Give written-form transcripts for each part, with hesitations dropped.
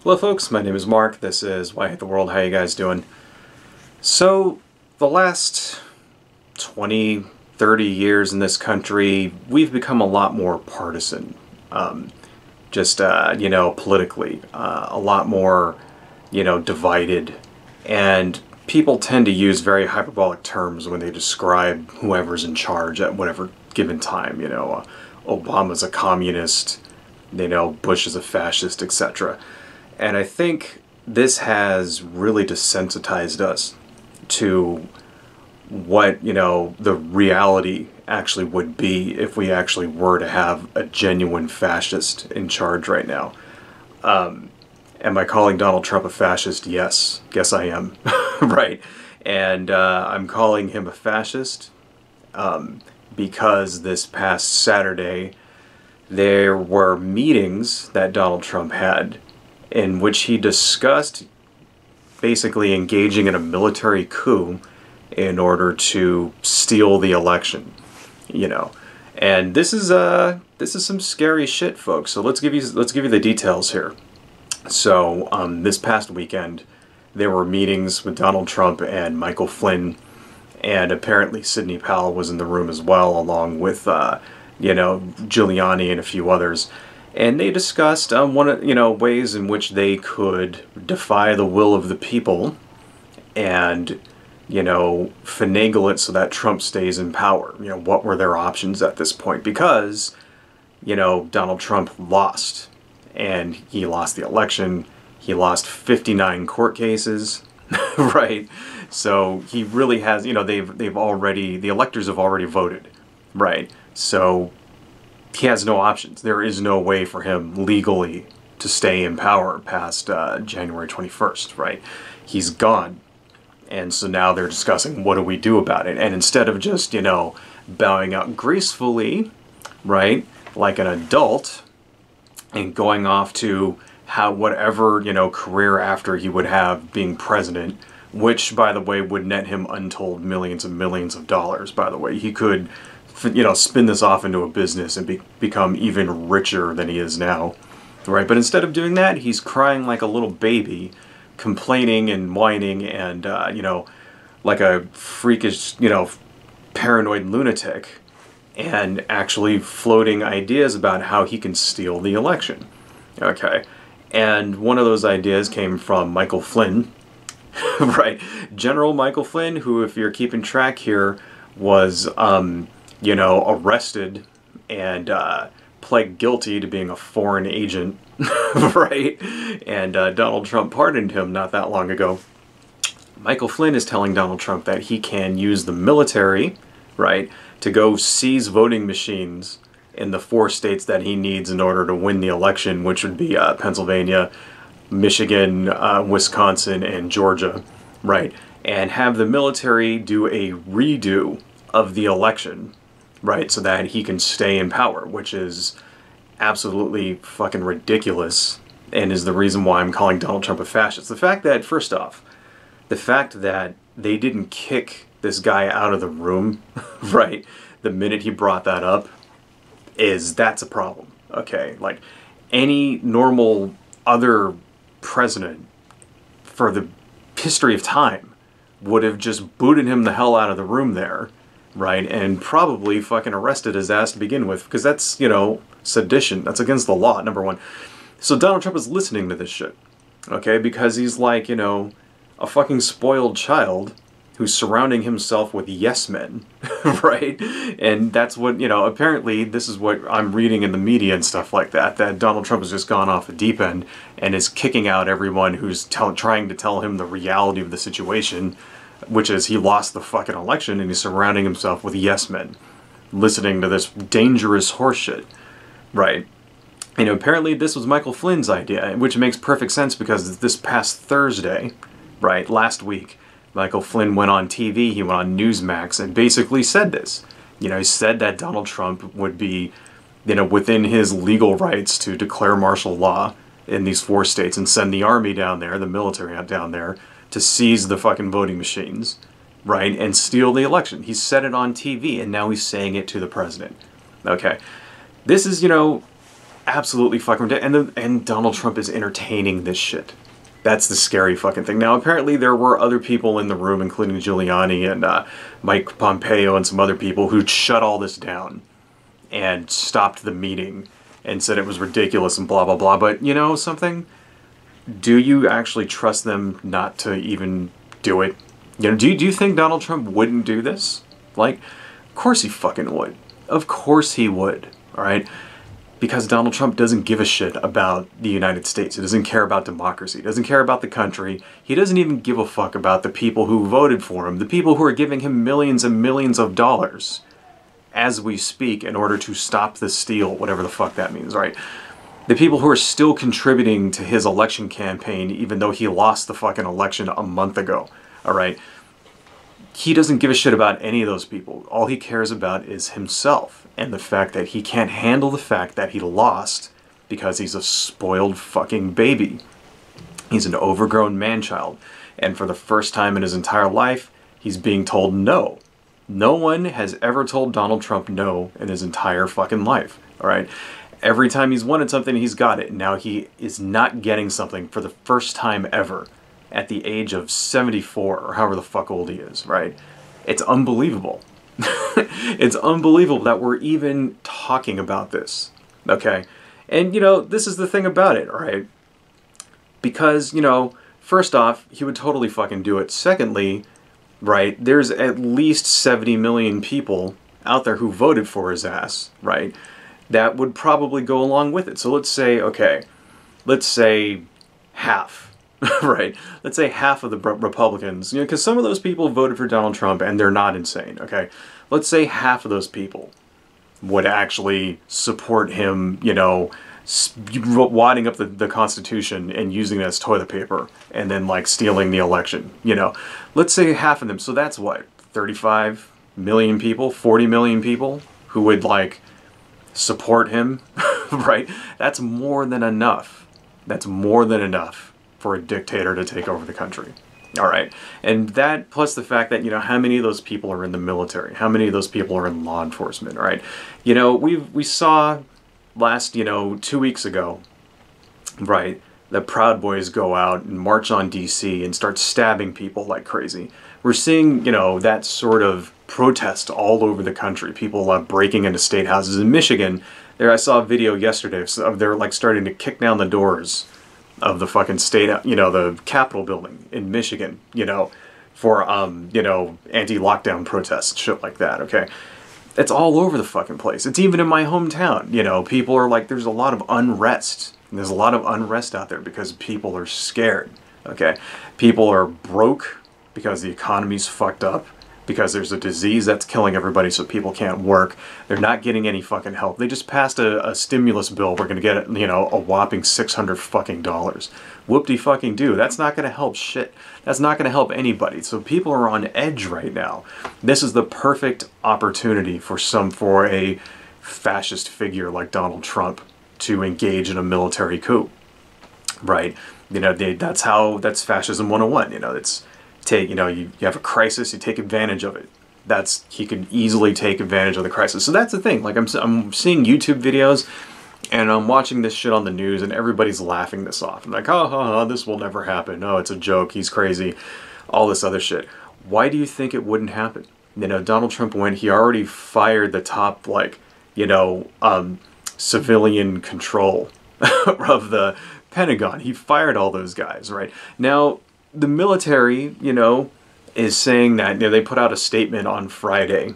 Hello folks, my name is Mark, this is Why I Hate the World, how you guys doing? So, the last 20, 30 years in this country, we've become a lot more partisan. Politically. A lot more, divided. And people tend to use very hyperbolic terms when they describe whoever's in charge at whatever given time. Obama's a communist, Bush is a fascist, etc. And I think this has really desensitized us to what, the reality actually would be if we actually were to have a genuine fascist in charge right now. Am I calling Donald Trump a fascist? Yes. Guess I am. Right. And I'm calling him a fascist because this past Saturday there were meetings that Donald Trump had in which he discussed basically engaging in a military coup in order to steal the election, And this is some scary shit, folks. So let's give you the details here. So this past weekend, there were meetings with Donald Trump and Michael Flynn, and apparently Sidney Powell was in the room as well, along with Giuliani and a few others. And they discussed ways in which they could defy the will of the people and, finagle it so that Trump stays in power. What were their options at this point? Because, Donald Trump lost. And he lost the election. He lost 59 court cases, right? So he really has, the electors have already voted, right? So he has no options. There is no way for him legally to stay in power past January 21st, right? He's gone. And so now they're discussing, what do we do about it? And instead of just, bowing out gracefully, right, like an adult, and going off to whatever, career after he would have being president, which, by the way, would net him untold millions and millions of dollars, by the way. He could spin this off into a business and become even richer than he is now, right? But instead of doing that, he's crying like a little baby, complaining and whining and, like a freakish, paranoid lunatic, and actually floating ideas about how he can steal the election, okay? And one of those ideas came from Michael Flynn, right? General Michael Flynn, who, if you're keeping track here, was, arrested and pled guilty to being a foreign agent, right? And Donald Trump pardoned him not that long ago. Michael Flynn is telling Donald Trump that he can use the military, right, to go seize voting machines in the 4 states that he needs in order to win the election, which would be Pennsylvania, Michigan, Wisconsin, and Georgia, right? And have the military do a redo of the election, right, so that he can stay in power, which is absolutely fucking ridiculous and is the reason why I'm calling Donald Trump a fascist. The fact that, first off, the fact that they didn't kick this guy out of the room, right, the minute he brought that up, that's a problem, okay? Like, any normal other president for the history of time would have just booted him the hell out of the room there, right, and probably fucking arrested his ass to begin with, because that's, sedition. That's against the law, number one. So Donald Trump is listening to this shit, okay, because he's like, a fucking spoiled child who's surrounding himself with yes men, right? And that's what, apparently this is what I'm reading in the media and stuff like that Donald Trump has just gone off the deep end and is kicking out everyone who's trying to tell him the reality of the situation, which is he lost the fucking election and he's surrounding himself with yes men, listening to this dangerous horseshit, right? Apparently this was Michael Flynn's idea, which makes perfect sense because this past Thursday, right, last week, Michael Flynn went on TV, he went on Newsmax and basically said this. He said that Donald Trump would be, within his legal rights to declare martial law in these 4 states and send the army down there, the military down there, to seize the fucking voting machines, right, and steal the election. He said it on TV and now he's saying it to the president. Okay. This is, absolutely fucking ridiculous. And Donald Trump is entertaining this shit. That's the scary fucking thing. Now, apparently there were other people in the room, including Giuliani and Mike Pompeo and some other people, who shut all this down and stopped the meeting and said it was ridiculous and blah, blah, blah. But you know something? Do you actually trust them not to even do it? You know, do you think Donald Trump wouldn't do this? Like, of course he fucking would. Of course he would, all right? Because Donald Trump doesn't give a shit about the United States. He doesn't care about democracy. He doesn't care about the country. He doesn't even give a fuck about the people who voted for him, the people who are giving him millions and millions of dollars as we speak in order to stop the steal, whatever the fuck that means, right? The people who are still contributing to his election campaign, even though he lost the fucking election a month ago, all right? He doesn't give a shit about any of those people. All he cares about is himself and the fact that he can't handle the fact that he lost because he's a spoiled fucking baby. He's an overgrown man-child. And for the first time in his entire life, he's being told no. No one has ever told Donald Trump no in his entire fucking life, all right? Every time he's wanted something, he's got it. Now he is not getting something for the first time ever at the age of 74 or however the fuck old he is, right? It's unbelievable. It's unbelievable that we're even talking about this, okay? And, you know, this is the thing about it, right? Because, you know, first off, he would totally fucking do it. Secondly, right, there's at least 70 million people out there who voted for his ass, right, that would probably go along with it. So let's say, okay, let's say half, right? Let's say half of the Republicans, you know, because some of those people voted for Donald Trump and they're not insane, okay? Let's say half of those people would actually support him, you know, wadding up the Constitution and using it as toilet paper and then, like, stealing the election, you know. Let's say half of them. So that's what, 35 million people, 40 million people who would, like, support him, right? That's more than enough. That's more than enough for a dictator to take over the country. All right. And that plus the fact that, you know, how many of those people are in the military? How many of those people are in law enforcement, right? You know, we saw last, you know, 2 weeks ago, right, the Proud Boys go out and march on DC and start stabbing people like crazy. We're seeing, you know, that sort of protest all over the country. People breaking into state houses in Michigan. There, I saw a video yesterday of they're like starting to kick down the doors of the fucking state, you know, the Capitol building in Michigan, you know, for, you know, anti-lockdown protests, shit like that, okay? It's all over the fucking place. It's even in my hometown, you know, people are like, there's a lot of unrest. There's a lot of unrest out there because people are scared, okay? People are broke because the economy's fucked up, because there's a disease that's killing everybody so people can't work. They're not getting any fucking help. They just passed a stimulus bill. We're going to get, you know, a whopping $600 fucking dollars. Whoop-de-fucking-do. That's not going to help shit. That's not going to help anybody. So people are on edge right now. This is the perfect opportunity for a fascist figure like Donald Trump to engage in a military coup, right? You know, that's fascism 101. You know, you have a crisis, you take advantage of it. He can easily take advantage of the crisis. So that's the thing. Like, I'm seeing YouTube videos and I'm watching this shit on the news and everybody's laughing this off. I'm like, oh, this will never happen. Oh, it's a joke. He's crazy. All this other shit. Why do you think it wouldn't happen? You know, Donald Trump he already fired the top, like, you know, civilian control of the Pentagon. He fired all those guys, right? Now, the military, you know, is saying that, you know, they put out a statement on Friday,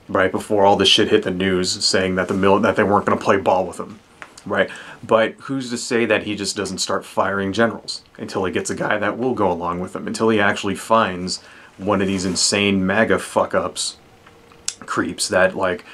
right before all this shit hit the news, saying that that they weren't going to play ball with him, right? But who's to say that he just doesn't start firing generals until he gets a guy that will go along with him, until he actually finds one of these insane MAGA fuck-ups, creeps that, like,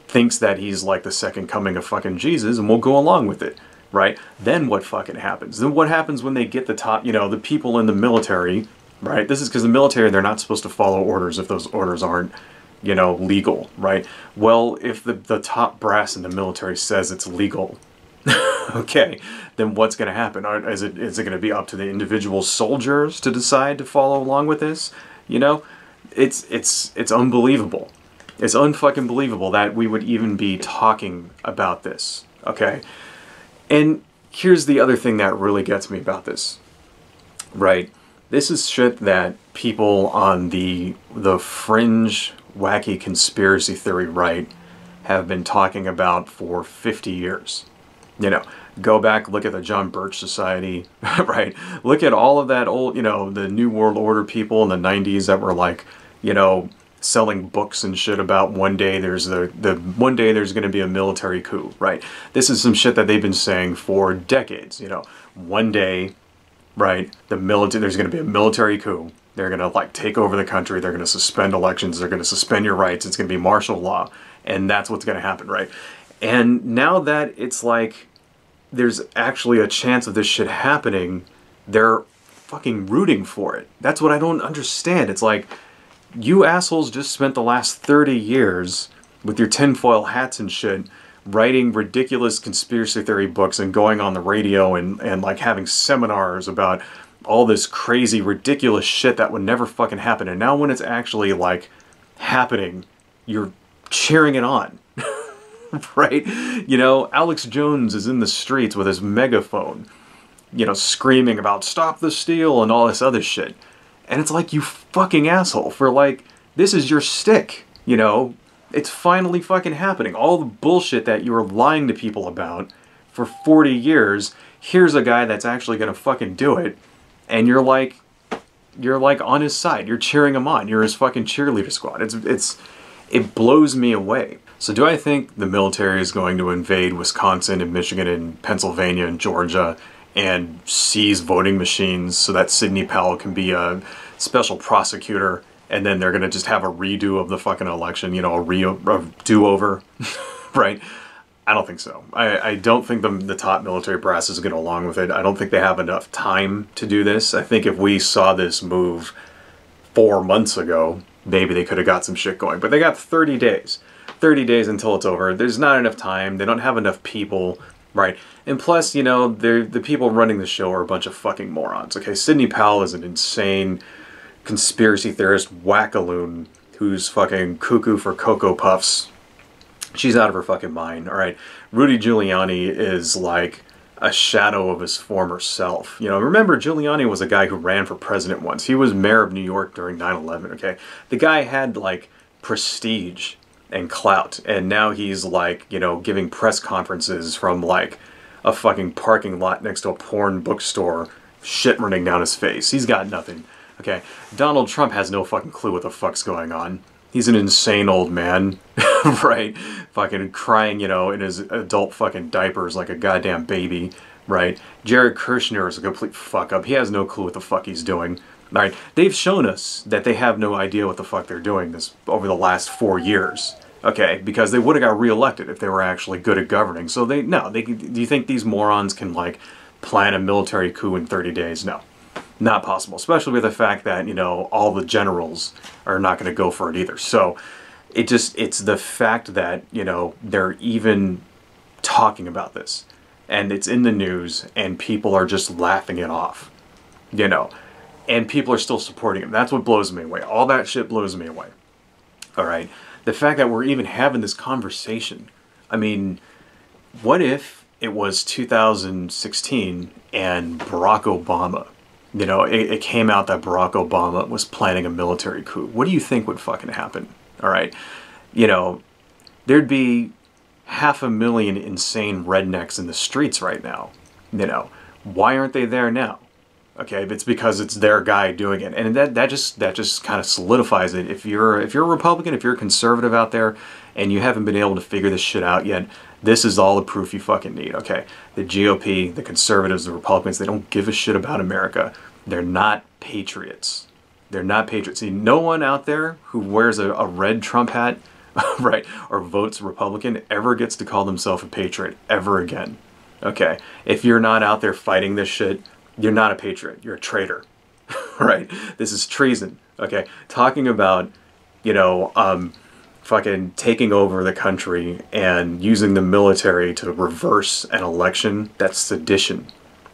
thinks that he's like the second coming of fucking Jesus and will go along with it. Right? Then what fucking happens? Then what happens when they get the top, you know, the people in the military, right? This is because the military, they're not supposed to follow orders if those orders aren't, you know, legal, right? Well, if the top brass in the military says it's legal, okay, then what's going to happen? Is it going to be up to the individual soldiers to decide to follow along with this? You know, it's unbelievable. It's unfucking believable that we would even be talking about this. okay? And here's the other thing that really gets me about this, right? This is shit that people on the fringe, wacky conspiracy theory right have been talking about for 50 years. You know, go back, look at the John Birch Society, right? Look at all of that old, you know, the New World Order people in the 90s that were like, you know, selling books and shit about one day there's one day there's going to be a military coup, right? This is some shit that they've been saying for decades, you know. One day, right, there's going to be a military coup. They're going to like take over the country. They're going to suspend elections. They're going to suspend your rights. It's going to be martial law. And that's what's going to happen, right? And now that it's like there's actually a chance of this shit happening, they're fucking rooting for it. That's what I don't understand. It's like, you assholes just spent the last 30 years with your tinfoil hats and shit writing ridiculous conspiracy theory books and going on the radio and like having seminars about all this crazy, ridiculous shit that would never fucking happen. And now when it's actually like happening, you're cheering it on. Right? You know, Alex Jones is in the streets with his megaphone, you know, screaming about stop the steal and all this other shit. And it's like, you fucking asshole, for like, this is your stick, you know? It's finally fucking happening. All the bullshit that you were lying to people about for 40 years, here's a guy that's actually gonna fucking do it. And you're like on his side. You're cheering him on. You're his fucking cheerleader squad. It blows me away. So do I think the military is going to invade Wisconsin and Michigan and Pennsylvania and Georgia and seize voting machines so that Sidney Powell can be a special prosecutor, and then they're going to just have a redo of the fucking election, you know, a do-over, right? I don't think so. I don't think the top military brass is going to go along with it. I don't think they have enough time to do this. I think if we saw this move 4 months ago, maybe they could have got some shit going. But they got 30 days. 30 days until it's over. There's not enough time. They don't have enough people, right? And plus, you know, the people running the show are a bunch of fucking morons, okay? Sidney Powell is an insane conspiracy theorist wackaloon who's fucking cuckoo for Cocoa Puffs. She's out of her fucking mind, all right? Rudy Giuliani is like a shadow of his former self. You know, remember, Giuliani was a guy who ran for president once. He was mayor of New York during 9/11, okay? The guy had, like, prestige and clout, and now he's like, you know, giving press conferences from like a fucking parking lot next to a porn bookstore, shit running down his face. He's got nothing. Okay, Donald Trump has no fucking clue what the fuck's going on. He's an insane old man, right? Fucking crying, you know, in his adult fucking diapers like a goddamn baby, right? Jared Kushner is a complete fuck up. He has no clue what the fuck he's doing. Right? They've shown us that they have no idea what the fuck they're doing this over the last 4 years. Okay, because they would have got reelected if they were actually good at governing. So do you think these morons can like plan a military coup in 30 days? No, not possible. Especially with the fact that, you know, all the generals are not going to go for it either. So it's the fact that, you know, they're even talking about this and it's in the news and people are just laughing it off, you know. And people are still supporting him. That's what blows me away. All that shit blows me away. All right? The fact that we're even having this conversation. I mean, what if it was 2016 and Barack Obama, you know, it came out that Barack Obama was planning a military coup? What do you think would fucking happen? All right? You know, there'd be 500,000 insane rednecks in the streets right now. You know, why aren't they there now? Okay, it's because it's their guy doing it, and that just kind of solidifies it. If you're a Republican, if you're a conservative out there, and you haven't been able to figure this shit out yet, this is all the proof you fucking need. Okay, the GOP, the conservatives, the Republicans, they don't give a shit about America. They're not patriots. They're not patriots. See, no one out there who wears a red Trump hat, right, or votes Republican ever gets to call themselves a patriot ever again. Okay, if you're not out there fighting this shit, you're not a patriot. You're a traitor, right? This is treason, okay? Talking about, you know, fucking taking over the country and using the military to reverse an election, that's sedition,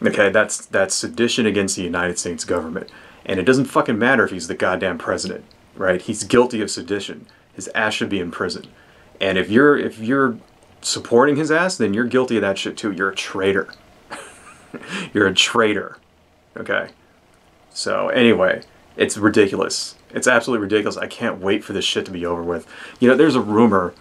okay? That's sedition against the United States government. And it doesn't fucking matter if he's the goddamn president, right? He's guilty of sedition. His ass should be in prison. And if you're supporting his ass, then you're guilty of that shit too. You're a traitor. You're a traitor. Okay? So, anyway, it's ridiculous. It's absolutely ridiculous. I can't wait for this shit to be over with. You know, there's a rumor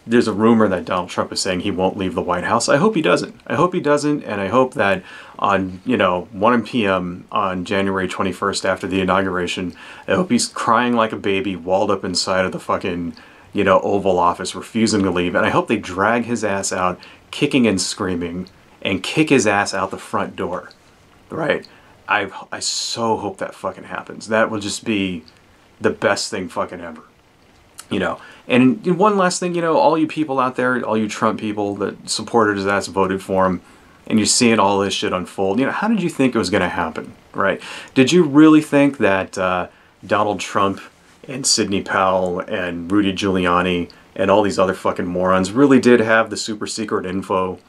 that Donald Trump is saying he won't leave the White House. I hope he doesn't. I hope he doesn't, and I hope that on, 1 p.m. on January 21st after the inauguration, I hope he's crying like a baby, walled up inside of the fucking, Oval Office, refusing to leave. And I hope they drag his ass out, kicking and screaming, and kick his ass out the front door. Right? I so hope that fucking happens. That will just be the best thing fucking ever. And one last thing, all you people out there, all you Trump people that supported his ass, voted for him, and you're seeing all this shit unfold, how did you think it was going to happen, right? Did you really think that Donald Trump and Sidney Powell and Rudy Giuliani and all these other fucking morons really did have the super secret info,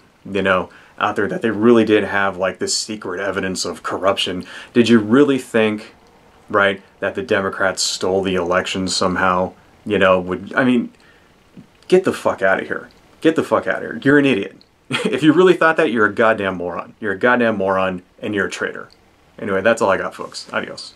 out there, that they really did have like this secret evidence of corruption? Did you really think, right, that the Democrats stole the election somehow? Get the fuck out of here. Get the fuck out of here. You're an idiot. If you really thought that, you're a goddamn moron. You're a goddamn moron, and you're a traitor. Anyway, that's all I got, folks. Adios.